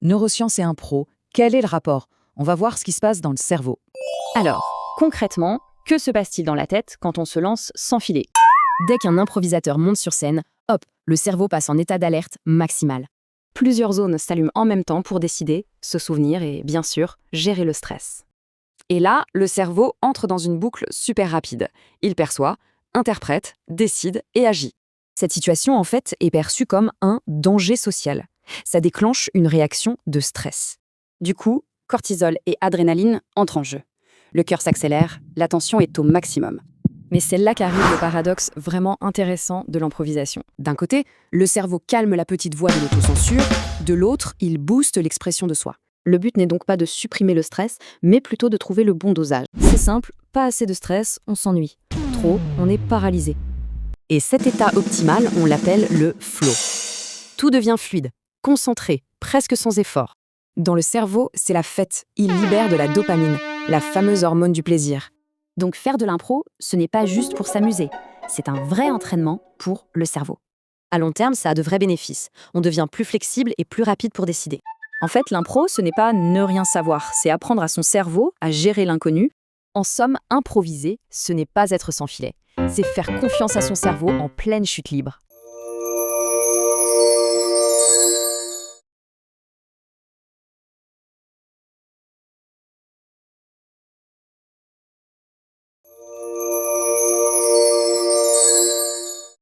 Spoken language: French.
Neurosciences et impro, quel est le rapport? On va voir ce qui se passe dans le cerveau. Alors, concrètement, que se passe-t-il dans la tête quand on se lance sans filet? Dès qu'un improvisateur monte sur scène, hop, le cerveau passe en état d'alerte maximal. Plusieurs zones s'allument en même temps pour décider, se souvenir et, bien sûr, gérer le stress. Et là, le cerveau entre dans une boucle super rapide. Il perçoit, interprète, décide et agit. Cette situation, en fait, est perçue comme un danger social. Ça déclenche une réaction de stress. Du coup, cortisol et adrénaline entrent en jeu. Le cœur s'accélère, la tension est au maximum. Mais c'est là qu'arrive le paradoxe vraiment intéressant de l'improvisation. D'un côté, le cerveau calme la petite voix de l'autocensure, de l'autre, il booste l'expression de soi. Le but n'est donc pas de supprimer le stress, mais plutôt de trouver le bon dosage. C'est simple, pas assez de stress, on s'ennuie. Trop, on est paralysé. Et cet état optimal, on l'appelle le flow. Tout devient fluide, concentré, presque sans effort. Dans le cerveau, c'est la fête. Il libère de la dopamine, la fameuse hormone du plaisir. Donc faire de l'impro, ce n'est pas juste pour s'amuser, c'est un vrai entraînement pour le cerveau. À long terme, ça a de vrais bénéfices. On devient plus flexible et plus rapide pour décider. En fait, l'impro, ce n'est pas ne rien savoir, c'est apprendre à son cerveau à gérer l'inconnu. En somme, improviser, ce n'est pas être sans filet. C'est faire confiance à son cerveau en pleine chute libre.